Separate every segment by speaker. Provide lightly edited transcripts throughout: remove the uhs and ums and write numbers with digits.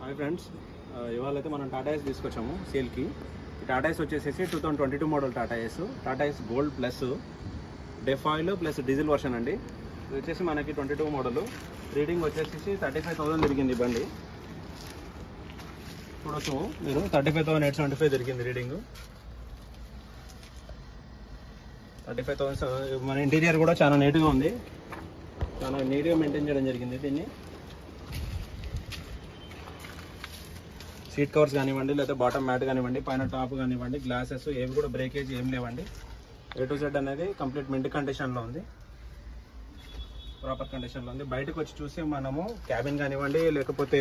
Speaker 1: Hi friends, ఇవాళ అయితే మనం టాటా ఏస్ తీసుకొచ్చాము సేల్కి. ఈ టాటా ఏస్ వచ్చేసి 2022 మోడల్ టాటా ఏస్ గోల్డ్ ప్లస్ డెఫ్ ఆయిల్ ప్లస్ డీజిల్ వర్షన్ అండి. ఇది వచ్చేసి మనకి 22 మోడల్. రీడింగ్ వచ్చేసి 35,000 తిరిగింది బండి. చూడొచ్చు మీరు, 35,875 తిరిగింది రీడింగ్. 35,000. మన ఇంటీరియర్ కూడా చాలా నీట్గా ఉంది, చాలా నీట్గా మెయింటైన్ చేయడం జరిగింది దీన్ని. సీట్ కవర్స్ కానివ్వండి, లేదా బాటమ్ మ్యాట్ కానివ్వండి, పైన టాప్ కానివ్వండి, గ్లాసెస్ ఏవి కూడా బ్రేకేజ్ ఏం లేవండి. A to Z అనేది కంప్లీట్ మింట్ కండిషన్లో ఉంది, ప్రాపర్ కండిషన్లో ఉంది. బయటకు వచ్చి చూసి మనము క్యాబిన్ కానివ్వండి, లేకపోతే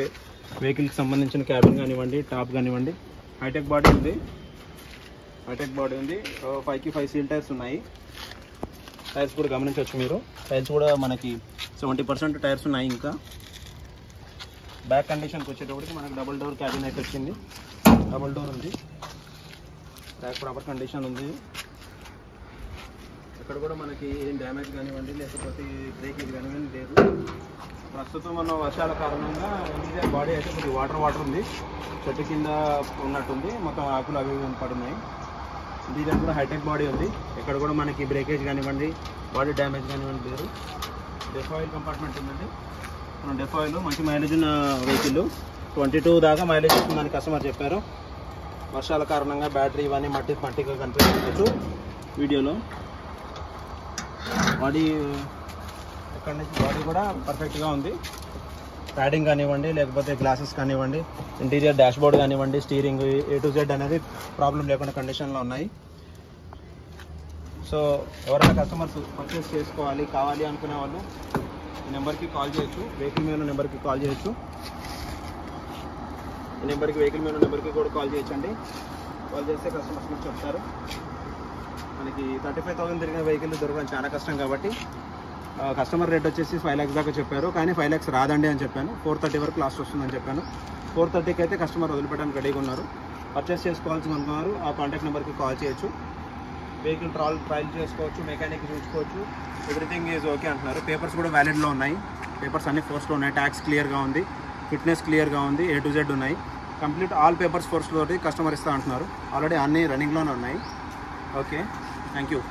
Speaker 1: వెహికల్కి సంబంధించిన క్యాబిన్ కానివ్వండి, టాప్ కానివ్వండి, హైటెక్ బాడీ ఉంది. 5కి 5 సీల్ టైర్స్ ఉన్నాయి. టైర్స్ కూడా గమనించవచ్చు మీరు, టైర్స్ కూడా మనకి 70% టైర్స్ ఉన్నాయి. ఇంకా బ్యాక్ కండిషన్కి వచ్చేటప్పటికి మనకి డబుల్ డోర్ క్యాబిన్ అయితే వచ్చింది. డబుల్ డోర్ ఉంది, బ్యాక్ ప్రాపర్ కండిషన్ ఉంది. ఇక్కడ కూడా మనకి ఏం డ్యామేజ్ కానివ్వండి, లేకపోతే బ్రేకేజ్ కానివ్వండి లేదు. ప్రస్తుతం మన వర్షాల కారణంగా ఇంటీరియర్ బాడీ అయితే కొద్దిగా వాటర్ ఉంది, చెట్టు కింద ఉన్నట్టుంది, మొత్తం ఆకులు అవి పడున్నాయి. ఇంటీరియర్ కూడా హైటెక్ బాడీ ఉంది. ఇక్కడ కూడా మనకి బ్రేకేజ్ కానివ్వండి, బాడీ డ్యామేజ్ కానివ్వండి లేదు. డెఫ్ ఆయిల్ కంపార్ట్మెంట్ ఉందండి. మనం డెఫ్ ఆయిల్ మంచి మైలేజ్ ఉన్న వెహికల్, 22 దాకా మైలేజ్ ఇస్తుందని కస్టమర్ చెప్పారు. వర్షాల కారణంగా బ్యాటరీ ఇవన్నీ మట్టిగా కనిపించవచ్చు వీడియోలో. బాడీ ఎక్కడి నుంచి బాడీ కూడా పర్ఫెక్ట్గా ఉంది. ప్యాడింగ్ కానివ్వండి, లేకపోతే గ్లాసెస్ కానివ్వండి, ఇంటీరియర్ డాష్ బోర్డ్ కానివ్వండి, స్టీరింగ్ A to Z అనేది ప్రాబ్లం లేకుండా కండిషన్లో ఉన్నాయి. సో ఎవరైనా కస్టమర్స్ పర్చేస్ కావాలి అనుకునే వాళ్ళు ఈ నెంబర్కి కాల్ చేయొచ్చు. వెహికల్ మీద నెంబర్కి కాల్ చేయొచ్చు. ఈ నెంబర్కి వెహికల్ మీద నెంబర్కి కూడా కాల్ చేయొచ్చండి. కాల్ చేస్తే కస్టమర్స్ మీకు చెప్తారు. మనకి 35,000 తిరిగిన వెహికల్ దొరకడం చాలా కష్టం కాబట్టి కస్టమర్ రేట్ వచ్చేసి 5 lakhs దాకా చెప్పారు. కానీ 5 lakhs రాదండి అని చెప్పాను. 430 వరకు లాస్ట్ వస్తుందని చెప్పాను. 430కి అయితే కస్టమర్ వదిలిపెట్టడానికి రెడీగా ఉన్నారు. పర్చేస్ చేసుకోవాల్సిన అనుకున్నారు ఆ కాంటాక్ట్ నెంబర్కి కాల్ చేయొచ్చు. వెహికల్ ట్రయల్ చేసుకోవచ్చు, మెకానిక్ చూసుకోవచ్చు. ఎవ్రీథింగ్ ఈజ్ ఓకే అంటున్నారు. పేపర్స్ కూడా వ్యాలిడ్లో ఉన్నాయి. పేపర్స్ అన్ని ఫోర్స్లో ఉన్నాయి. ట్యాక్స్ క్లియర్గా ఉంది, ఫిట్నెస్ క్లియర్గా ఉంది, A to Z ఉన్నాయి. కంప్లీట్ ఆల్ పేపర్స్ ఫోర్స్ తోటి కస్టమర్ ఇస్తా అంటున్నారు. ఆల్రెడీ అన్నీ రన్నింగ్లోనే ఉన్నాయి. Okay, thank you.